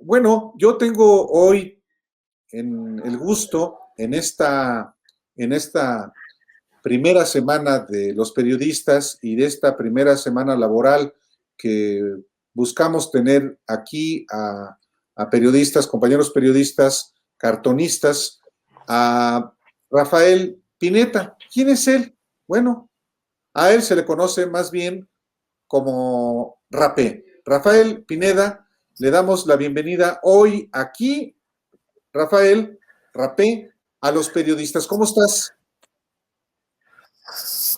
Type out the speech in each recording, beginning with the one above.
Bueno, yo tengo hoy el gusto en esta primera semana de los periodistas y de esta primera semana laboral que buscamos tener aquí a periodistas, compañeros periodistas, cartonistas, a Rafael Pineta. ¿Quién es él? Bueno, a él se le conoce más bien como Rapé. Rafael Pineda, le damos la bienvenida hoy aquí, Rafael Rapé, a los periodistas. ¿Cómo estás?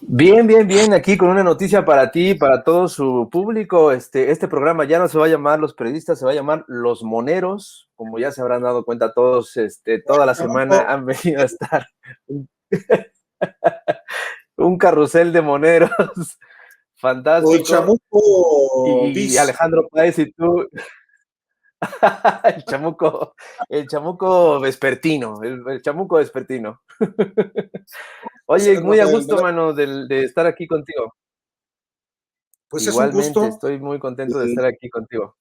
Bien, bien, bien, aquí con una noticia para ti y para todo su público. Este programa ya no se va a llamar Los Periodistas, se va a llamar Los Moneros. Como ya se habrán dado cuenta todos, toda la semana Chamuco, han venido a estar un carrusel de moneros o el fantástico. chamuco Y bis. Alejandro Páez y tú, el el chamuco vespertino, el chamuco vespertino. Oye, muy a Rafael, gusto, mano, de estar aquí contigo. pues es un Igualmente, gusto. estoy muy contento de Eh, estar aquí contigo.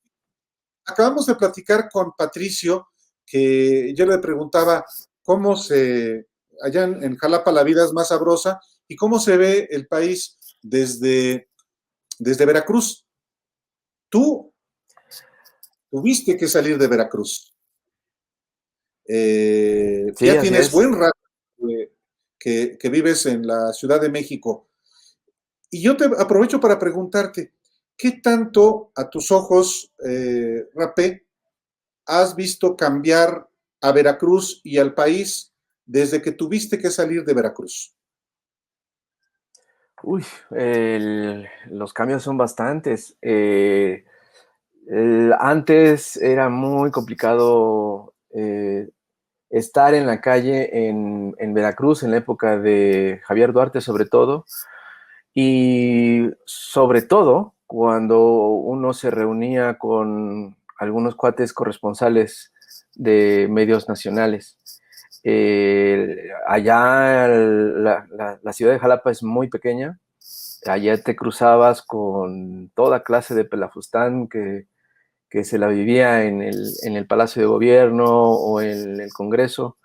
Acabamos de platicar con Patricio, que yo le preguntaba cómo allá en Jalapa la vida es más sabrosa y cómo se ve el país desde Veracruz. Tú tuviste que salir de Veracruz. Sí, Ya así tienes es. buen rato que vives en la Ciudad de México. Y yo te aprovecho para preguntarte, ¿qué tanto a tus ojos, Rapé, has visto cambiar a Veracruz y al país desde que tuviste que salir de Veracruz? Uy, los cambios son bastantes. Antes era muy complicado estar en la calle en Veracruz en la época de Javier Duarte sobre todo, y sobre todo cuando uno se reunía con algunos cuates corresponsales de medios nacionales. Allá la ciudad de Jalapa es muy pequeña. Allá te cruzabas con toda clase de pelafustán que se la vivía en el Palacio de Gobierno o en el Congreso.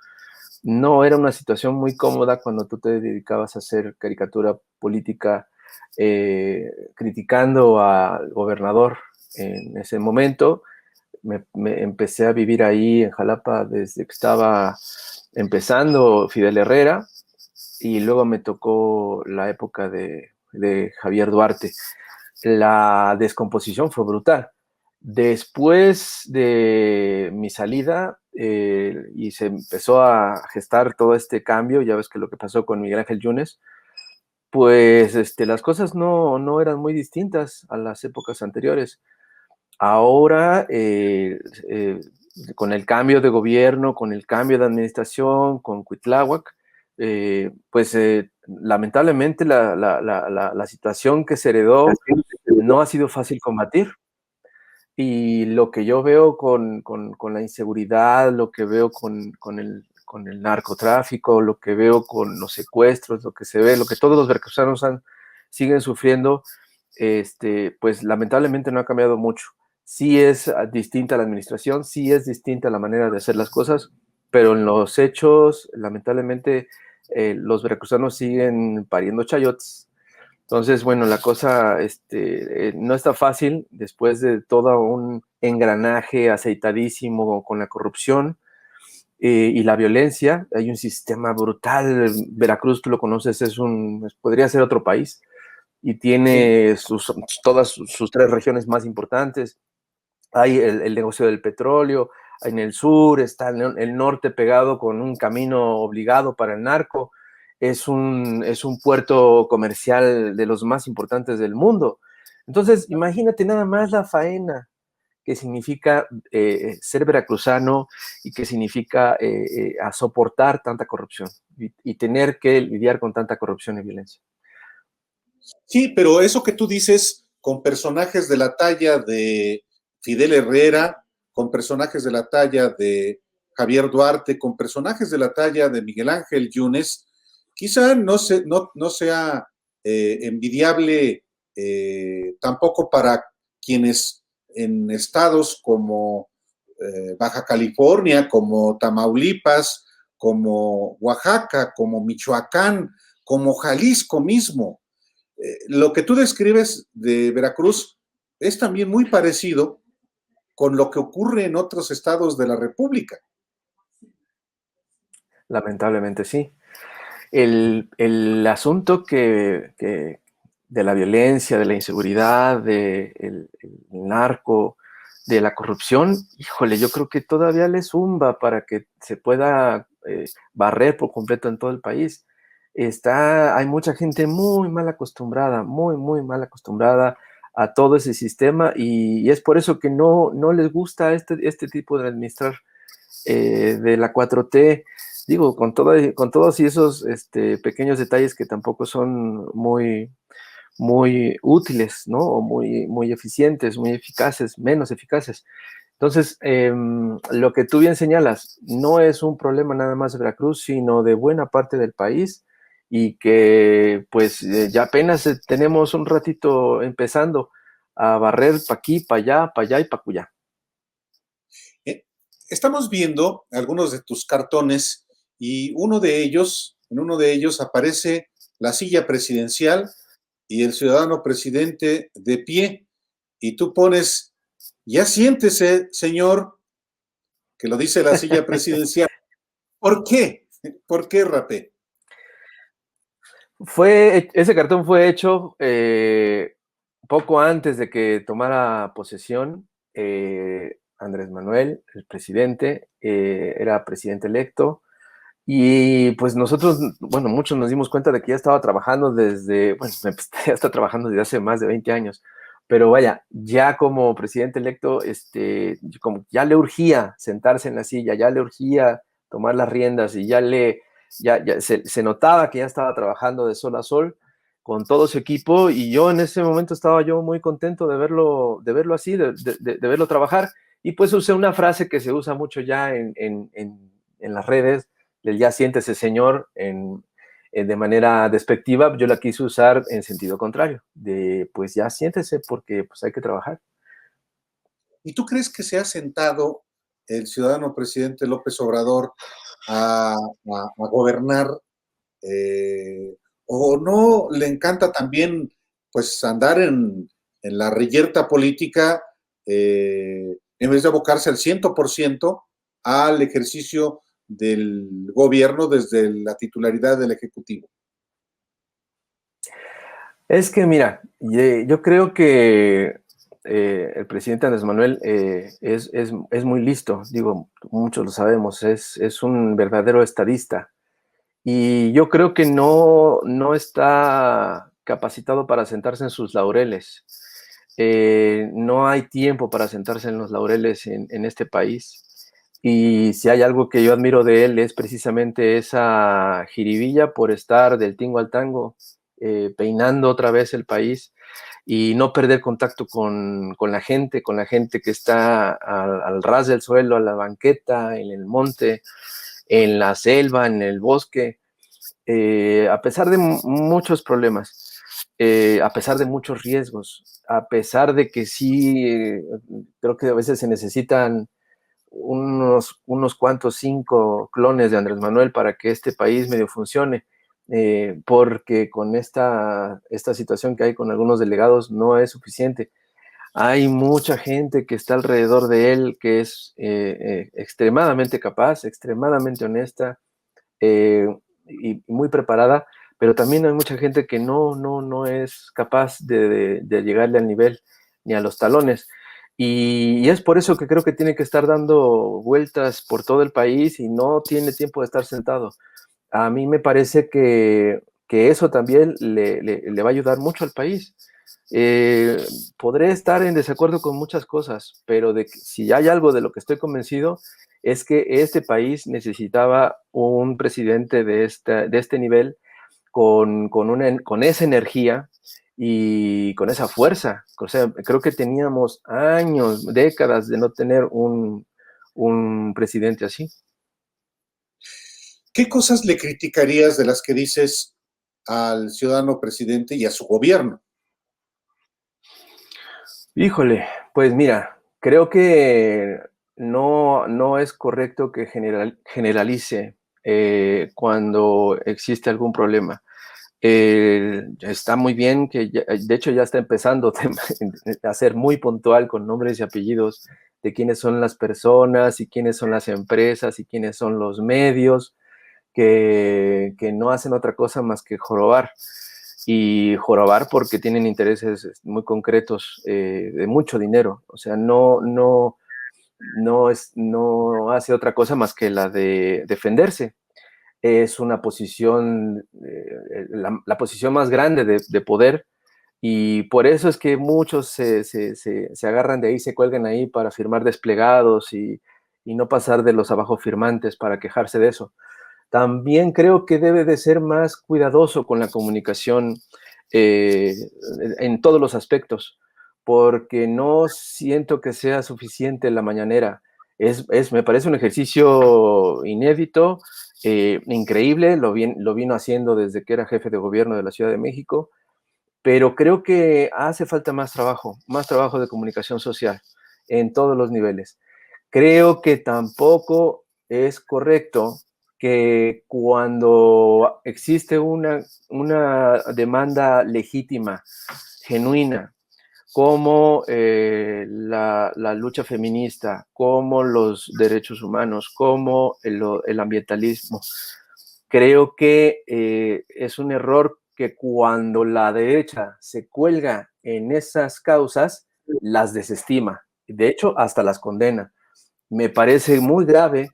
No era una situación muy cómoda cuando tú te dedicabas a hacer caricatura política criticando al gobernador en ese momento. Me empecé a vivir ahí en Jalapa desde que estaba empezando Fidel Herrera, y luego me tocó la época de Javier Duarte. La descomposición fue brutal. Después de mi salida y se empezó a gestar todo este cambio, ya ves que lo que pasó con Miguel Ángel Yunes, pues las cosas no eran muy distintas a las épocas anteriores. Ahora, con el cambio de gobierno, con el cambio de administración, con Cuitláhuac, pues lamentablemente la situación que se heredó no ha sido fácil combatir. Y lo que yo veo con la inseguridad, lo que veo con el narcotráfico, lo que veo con los secuestros, lo que se ve, lo que todos los veracruzanos siguen sufriendo, pues lamentablemente no ha cambiado mucho. Sí es distinta la administración, sí es distinta la manera de hacer las cosas, pero en los hechos, lamentablemente, los veracruzanos siguen pariendo chayotes. Entonces, bueno, la cosa no está fácil después de todo un engranaje aceitadísimo con la corrupción y la violencia. Hay un sistema brutal. Veracruz, tú lo conoces, podría ser otro país, y Sí. tiene todas sus tres regiones más importantes. Hay el negocio del petróleo, en el sur está el norte pegado con un camino obligado para el narco. Es un puerto comercial de los más importantes del mundo. Entonces, imagínate nada más la faena que significa ser veracruzano y que significa a soportar tanta corrupción y tener que lidiar con tanta corrupción y violencia. Sí, pero eso que tú dices con personajes de la talla de Fidel Herrera, con personajes de la talla de Javier Duarte, con personajes de la talla de Miguel Ángel Yunes, quizá no sea envidiable tampoco para quienes en estados como Baja California, como Tamaulipas, como Oaxaca, como Michoacán, como Jalisco mismo. Lo que tú describes de Veracruz es también muy parecido con lo que ocurre en otros estados de la República. Lamentablemente sí. El asunto de la violencia, de la inseguridad, del narco, de la corrupción, híjole, yo creo que todavía le zumba para que se pueda barrer por completo en todo el país. Hay mucha gente muy mal acostumbrada, muy mal acostumbrada a todo ese sistema y es por eso que no les gusta este tipo de administrar de la 4T, digo, con todos esos pequeños detalles que tampoco son muy útiles, ¿no? O muy eficientes, muy eficaces, menos eficaces. Entonces, lo que tú bien señalas, no es un problema nada más de Veracruz, sino de buena parte del país y que pues ya apenas tenemos un ratito empezando a barrer para aquí, para allá y para allá. Estamos viendo algunos de tus cartones y en uno de ellos aparece la silla presidencial y el ciudadano presidente de pie y tú pones, ya siéntese, señor, que lo dice la silla presidencial. ¿Por qué? ¿Por qué, Rapé? Ese cartón fue hecho poco antes de que tomara posesión Andrés Manuel, el presidente, era presidente electo, y pues nosotros, bueno, muchos nos dimos cuenta de que ya estaba trabajando ya está trabajando desde hace más de 20 años, pero vaya, ya como presidente electo, como ya le urgía sentarse en la silla, ya le urgía tomar las riendas y ya se notaba que ya estaba trabajando de sol a sol con todo su equipo y yo en ese momento estaba yo muy contento de verlo así, de verlo trabajar y pues usé una frase que se usa mucho ya en las redes, del ya siéntese señor de manera despectiva, yo la quise usar en sentido contrario, de pues ya siéntese porque pues hay que trabajar. ¿Y tú crees que se ha sentado el ciudadano presidente López Obrador a gobernar? ¿O no le encanta también pues andar en la reyerta política en vez de abocarse al 100% al ejercicio del gobierno desde la titularidad del Ejecutivo? Es que mira, yo creo que el presidente Andrés Manuel es muy listo, digo, muchos lo sabemos, es un verdadero estadista. Y yo creo que no está capacitado para sentarse en sus laureles. No hay tiempo para sentarse en los laureles en este país. Y si hay algo que yo admiro de él es precisamente esa jiribilla por estar del tingo al tango, peinando otra vez el país y no perder contacto con la gente que está al ras del suelo, a la banqueta, en el monte, en la selva, en el bosque, a pesar de muchos problemas, a pesar de muchos riesgos, a pesar de que sí, creo que a veces se necesitan unos cuantos 5 clones de Andrés Manuel para que este país medio funcione, porque con esta situación que hay con algunos delegados no es suficiente. Hay mucha gente que está alrededor de él que es extremadamente capaz, extremadamente honesta, eh, y muy preparada, pero también hay mucha gente que no es capaz de llegarle al nivel ni a los talones. Y es por eso que creo que tiene que estar dando vueltas por todo el país y no tiene tiempo de estar sentado. A mí me parece que eso también le va a ayudar mucho al país. Eh, Podré estar en desacuerdo con muchas cosas, pero si hay algo de lo que estoy convencido es que este país necesitaba un presidente de este nivel con esa energía y con esa fuerza. O sea, creo que teníamos años, décadas de no tener un presidente así. ¿Qué cosas le criticarías de las que dices al ciudadano presidente y a su gobierno? Híjole, pues mira, creo que no es correcto que generalice cuando existe algún problema. Está muy bien que, de hecho, ya está empezando a ser muy puntual con nombres y apellidos de quiénes son las personas y quiénes son las empresas y quiénes son los medios que no hacen otra cosa más que jorobar. Y jorobar porque tienen intereses muy concretos de mucho dinero. O sea, no hace otra cosa más que la de defenderse. Es una posición, la posición más grande de poder, y por eso es que muchos se agarran de ahí, se cuelgan ahí para firmar desplegados y no pasar de los abajo firmantes para quejarse de eso. También creo que debe de ser más cuidadoso con la comunicación eh, en todos los aspectos, porque no siento que sea suficiente la mañanera. Me parece un ejercicio inédito, increíble, lo vino haciendo desde que era jefe de gobierno de la Ciudad de México, pero creo que hace falta más trabajo de comunicación social en todos los niveles. Creo que tampoco es correcto que cuando existe una demanda legítima, genuina, como la lucha feminista, como los derechos humanos, como el ambientalismo, creo que es un error que cuando la derecha se cuelga en esas causas, las desestima. De hecho, hasta las condena. Me parece muy grave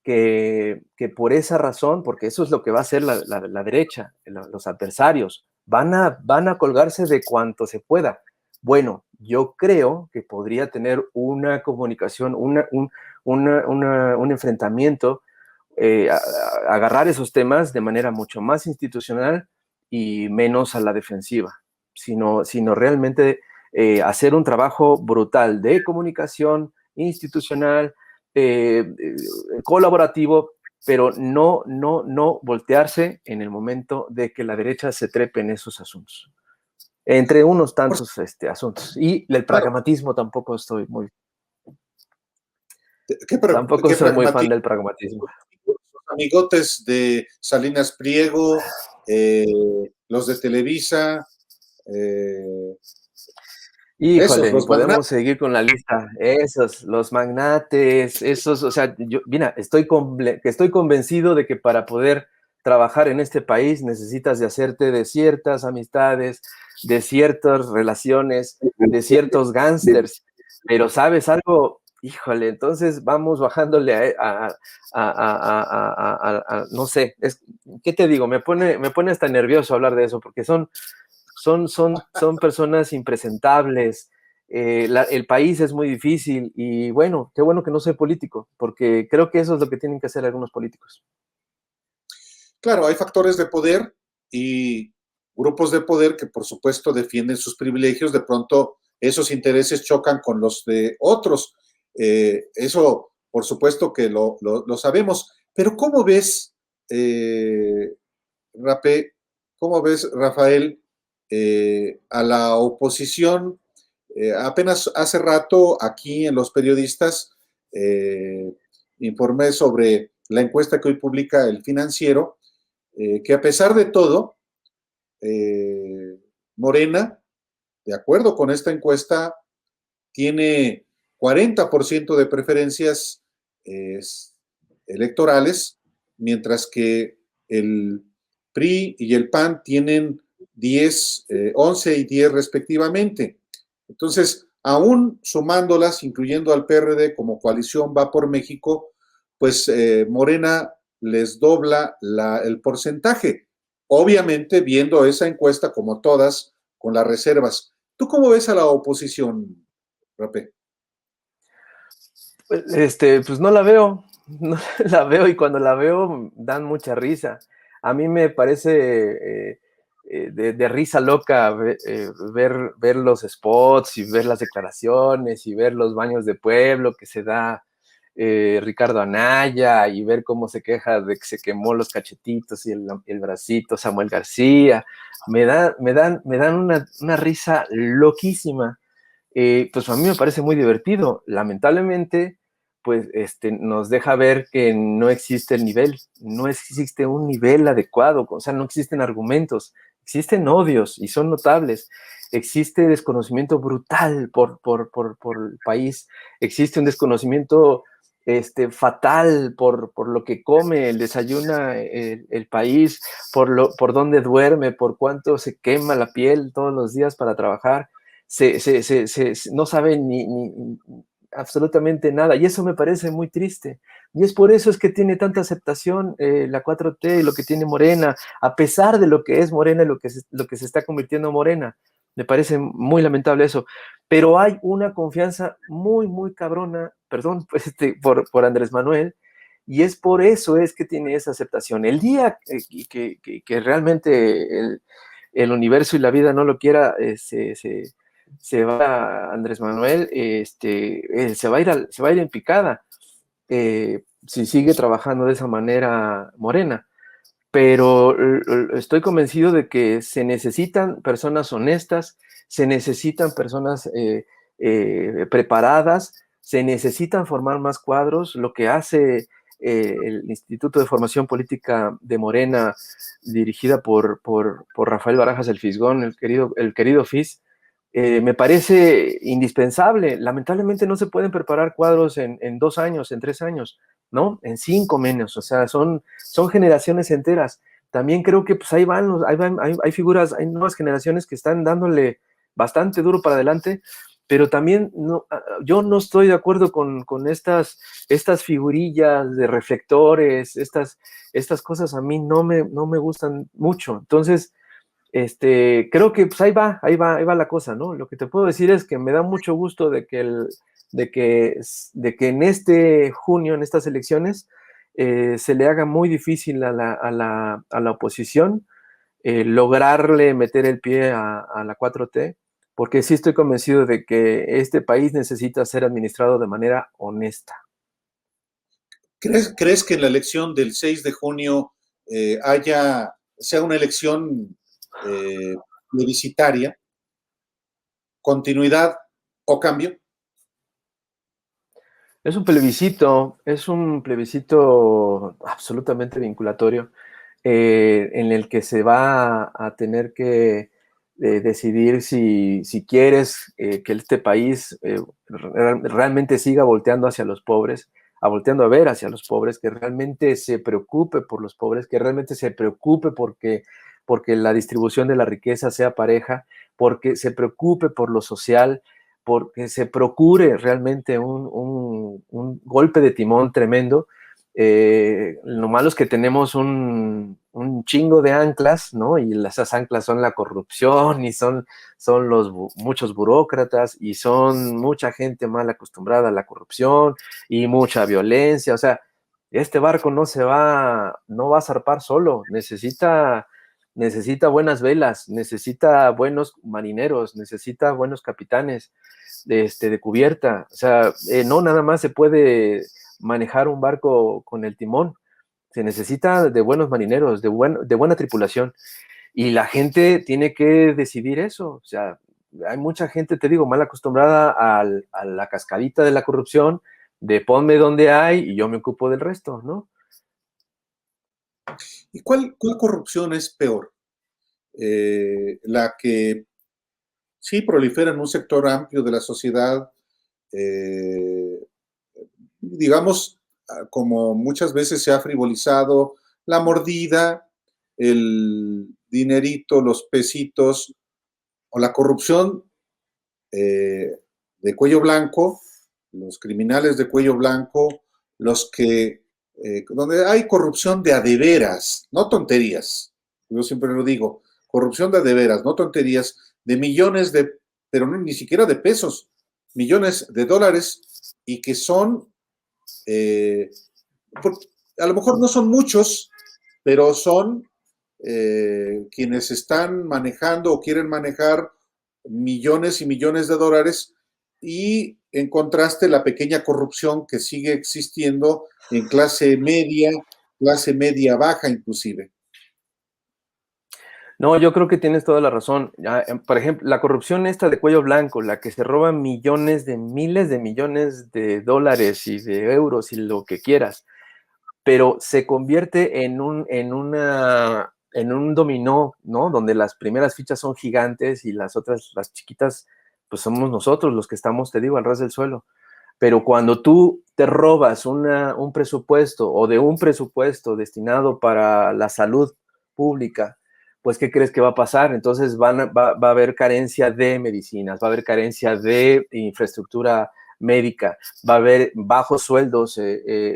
que por esa razón, porque eso es lo que va a hacer la derecha, los adversarios, van a colgarse de cuanto se pueda. Bueno, yo creo que podría tener una comunicación, un enfrentamiento, agarrar esos temas de manera mucho más institucional y menos a la defensiva, sino realmente hacer un trabajo brutal de comunicación institucional, colaborativo, pero no voltearse en el momento de que la derecha se trepe en esos asuntos, entre unos tantos asuntos. Y el Claro, pragmatismo tampoco qué soy muy fan pragmático. del pragmatismo. Sus amigotes de Salinas Pliego, eh, los de Televisa, eh, esos, Híjole, y los magnates. podemos seguir con la lista. Esos, los magnates, esos, o sea, mira, estoy convencido de que para poder trabajar en este país necesitas de hacerte de ciertas amistades, de ciertas relaciones, de ciertos gángsters. Pero ¿sabes algo? Híjole, entonces vamos bajándole no sé, ¿qué te digo? Me pone hasta nervioso hablar de eso, porque son personas impresentables. El país es muy difícil y bueno, qué bueno que no soy político, porque creo que eso es lo que tienen que hacer algunos políticos. Claro, hay factores de poder y grupos de poder que por supuesto defienden sus privilegios, de pronto esos intereses chocan con los de otros. Eso por supuesto que lo sabemos, pero ¿cómo ves, Rapé, cómo ves, Rafael, a la oposición? Apenas hace rato aquí en Los Periodistas informé sobre la encuesta que hoy publica El Financiero, que a pesar de todo, Morena, de acuerdo con esta encuesta, tiene 40% de preferencias electorales, mientras que el PRI y el PAN tienen 10, 11 y 10 respectivamente. Entonces, aún sumándolas, incluyendo al PRD como coalición Va por México, pues Morena les dobla el porcentaje. Obviamente, viendo esa encuesta como todas, con las reservas. ¿Tú cómo ves a la oposición, Rapé? Pues no la veo, no la veo, y cuando la veo dan mucha risa. A mí me parece de risa loca ver los spots y ver las declaraciones y ver los baños de pueblo que se da Ricardo Anaya, y ver cómo se queja de que se quemó los cachetitos y el bracito Samuel García. Me dan una risa loquísima. Pues a mí me parece muy divertido. Lamentablemente, pues nos deja ver que no existe el nivel, no existe un nivel adecuado, o sea, no existen argumentos, existen odios y son notables, existe desconocimiento brutal por el país, existe un desconocimiento fatal por lo que come, desayuna el país, por dónde duerme, por cuánto se quema la piel todos los días para trabajar, no saben ni absolutamente nada, y eso me parece muy triste, y es por eso es que tiene tanta aceptación la 4T, lo que tiene Morena, a pesar de lo que es Morena y lo que se está convirtiendo en Morena, me parece muy lamentable eso, pero hay una confianza muy, muy cabrona, perdón, pues, por Andrés Manuel, y es por eso es que tiene esa aceptación. El día que realmente el universo y la vida no lo quiera, se va Andrés Manuel, se va a ir en picada, si sigue trabajando de esa manera Morena. Pero estoy convencido de que se necesitan personas honestas, se necesitan personas preparadas, se necesitan formar más cuadros. Lo que hace el Instituto de Formación Política de Morena, dirigida por Rafael Barajas el Fisgón, el querido Fis, me parece indispensable. Lamentablemente no se pueden preparar cuadros en 2 años, en 3 años, ¿no? En 5 menos, o sea, son generaciones enteras. También creo que pues hay figuras, hay nuevas generaciones que están dándole bastante duro para adelante, pero también yo no estoy de acuerdo con estas figurillas de reflectores, estas cosas a mí no me gustan mucho. Entonces, creo que pues ahí va la cosa, ¿no? Lo que te puedo decir es que me da mucho gusto de que en este junio, en estas elecciones, se le haga muy difícil a la oposición lograrle meter el pie a la 4T, porque sí estoy convencido de que este país necesita ser administrado de manera honesta. ¿Crees que en la elección del 6 de junio sea una elección plebiscitaria, continuidad o cambio? Es un plebiscito absolutamente vinculatorio, en el que se va a tener que decidir si quieres que este país realmente siga volteando hacia los pobres, volteando a ver hacia los pobres, que realmente se preocupe por los pobres, que realmente se preocupe porque la distribución de la riqueza sea pareja, porque se preocupe por lo social, porque se procure realmente un golpe de timón tremendo. Lo malo es que tenemos un chingo de anclas, ¿no? Y esas anclas son la corrupción y son muchos burócratas y son mucha gente mal acostumbrada a la corrupción y mucha violencia. O sea, este barco no va a zarpar solo, necesita buenas velas, necesita buenos marineros, necesita buenos capitanes de cubierta. O sea, no nada más se puede manejar un barco con el timón, se necesita de buenos marineros, de buena tripulación, y la gente tiene que decidir eso. O sea, hay mucha gente, te digo, mal acostumbrada a la cascadita de la corrupción, de ponme donde hay y yo me ocupo del resto, ¿no? ¿Y cuál corrupción es peor? La que sí prolifera en un sector amplio de la sociedad, digamos, como muchas veces se ha frivolizado, la mordida, el dinerito, los pesitos, o la corrupción de cuello blanco, los criminales de cuello blanco, donde hay corrupción de a de veras, no tonterías, yo siempre lo digo, corrupción de a de veras, no tonterías, de millones pero no, ni siquiera de pesos, millones de dólares, y que son, eh, a lo mejor no son muchos, pero son quienes están manejando o quieren manejar millones y millones de dólares, y en contraste la pequeña corrupción que sigue existiendo en clase media baja inclusive. No, yo creo que tienes toda la razón. Por ejemplo, la corrupción esta de cuello blanco, la que se roba millones de miles de millones de dólares y de euros y lo que quieras, pero se convierte en un dominó, ¿no? Donde las primeras fichas son gigantes y las otras, las chiquitas, pues somos nosotros los que estamos, te digo, al ras del suelo. Pero cuando tú te robas un presupuesto o de un presupuesto destinado para la salud pública, pues ¿qué crees que va a pasar? Entonces va a haber carencia de medicinas, va a haber carencia de infraestructura médica, va a haber bajos sueldos,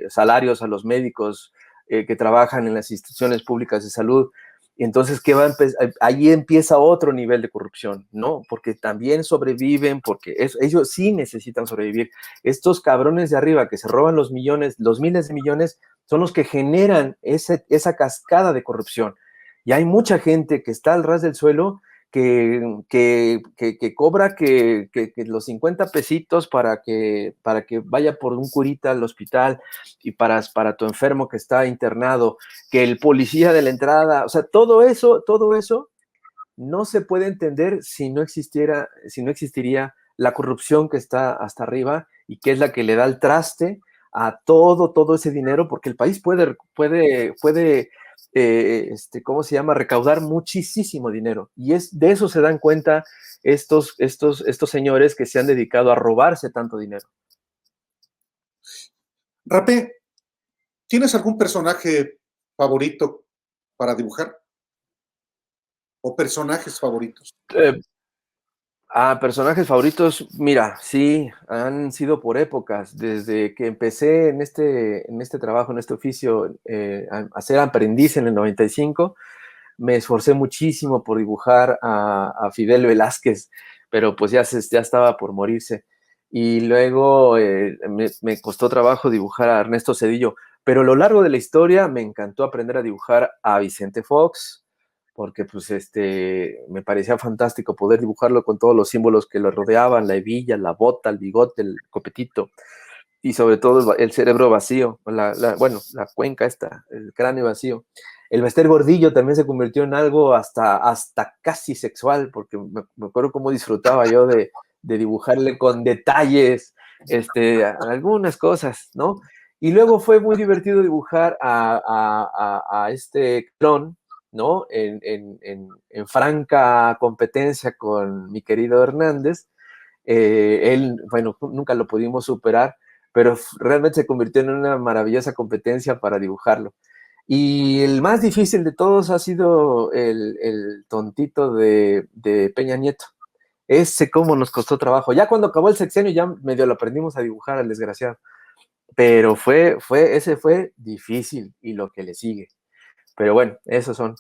salarios a los médicos que trabajan en las instituciones públicas de salud. Y entonces, ¿qué va a empezar? Ahí empieza otro nivel de corrupción, ¿no? Porque también sobreviven, porque ellos sí necesitan sobrevivir. Estos cabrones de arriba que se roban los millones, los miles de millones, son los que generan esa cascada de corrupción. Y hay mucha gente que está al ras del suelo que cobra que los 50 pesitos para que vaya por un curita al hospital y para tu enfermo que está internado, que el policía de la entrada, o sea, todo eso no se puede entender si no existiría la corrupción que está hasta arriba y que es la que le da el traste a todo ese dinero, porque el país puede ¿cómo se llama? Recaudar muchísimo dinero. Y de eso se dan cuenta estos señores que se han dedicado a robarse tanto dinero. Rapé, ¿tienes algún personaje favorito para dibujar? ¿O personajes favoritos? Personajes favoritos, mira, sí, han sido por épocas. Desde que empecé en este trabajo, en este oficio, a ser aprendiz en el 95, me esforcé muchísimo por dibujar a Fidel Velázquez, pero pues ya estaba por morirse. Y luego me costó trabajo dibujar a Ernesto Zedillo, pero a lo largo de la historia me encantó aprender a dibujar a Vicente Fox, porque pues me parecía fantástico poder dibujarlo con todos los símbolos que lo rodeaban, la hebilla, la bota, el bigote, el copetito, y sobre todo el cerebro vacío, la cuenca esta, el cráneo vacío. El Bester Gordillo también se convirtió en algo hasta casi sexual, porque me acuerdo cómo disfrutaba yo de dibujarle con detalles algunas cosas, ¿no? Y luego fue muy divertido dibujar a este clon, ¿no? En franca competencia con mi querido Hernández. Él, bueno, nunca lo pudimos superar, pero realmente se convirtió en una maravillosa competencia para dibujarlo. Y el más difícil de todos ha sido el tontito de Peña Nieto. Ese cómo nos costó trabajo. Ya cuando acabó el sexenio ya medio lo aprendimos a dibujar al desgraciado. Pero ese fue difícil y lo que le sigue. Pero bueno, esos son.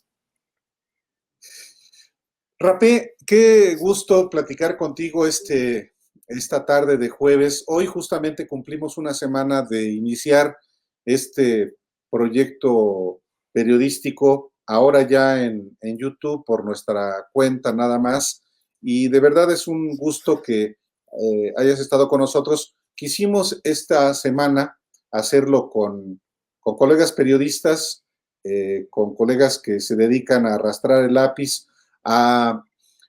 Rapé, qué gusto platicar contigo esta tarde de jueves. Hoy justamente cumplimos una semana de iniciar este proyecto periodístico, ahora ya en YouTube por nuestra cuenta nada más. Y de verdad es un gusto que hayas estado con nosotros. Quisimos esta semana hacerlo con colegas periodistas, con colegas que se dedican a arrastrar el lápiz, a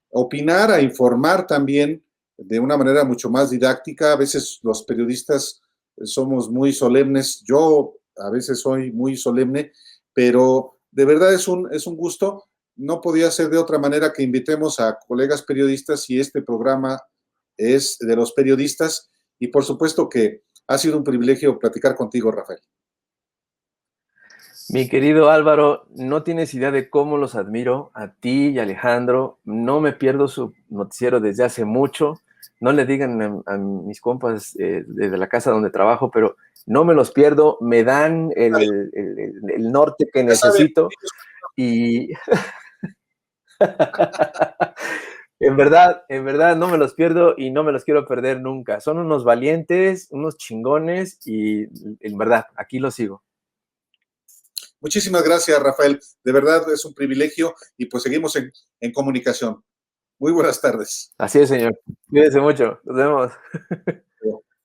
opinar, a informar también de una manera mucho más didáctica. A veces los periodistas somos muy solemnes, yo a veces soy muy solemne, pero de verdad es un gusto. No podía ser de otra manera que invitemos a colegas periodistas y este programa es de los periodistas y por supuesto que ha sido un privilegio platicar contigo, Rafael. Mi querido Álvaro, no tienes idea de cómo los admiro a ti y a Alejandro. No me pierdo su noticiero desde hace mucho. No le digan a mis compas de la casa donde trabajo, pero no me los pierdo. Me dan el norte que Ya saben, necesito y en verdad no me los pierdo y no me los quiero perder nunca. Son unos valientes, unos chingones y en verdad, aquí los sigo. muchísimas gracias, Rafael. De verdad es un privilegio y pues seguimos en comunicación. Muy buenas tardes. Así es, señor. Cuídense mucho. Nos vemos.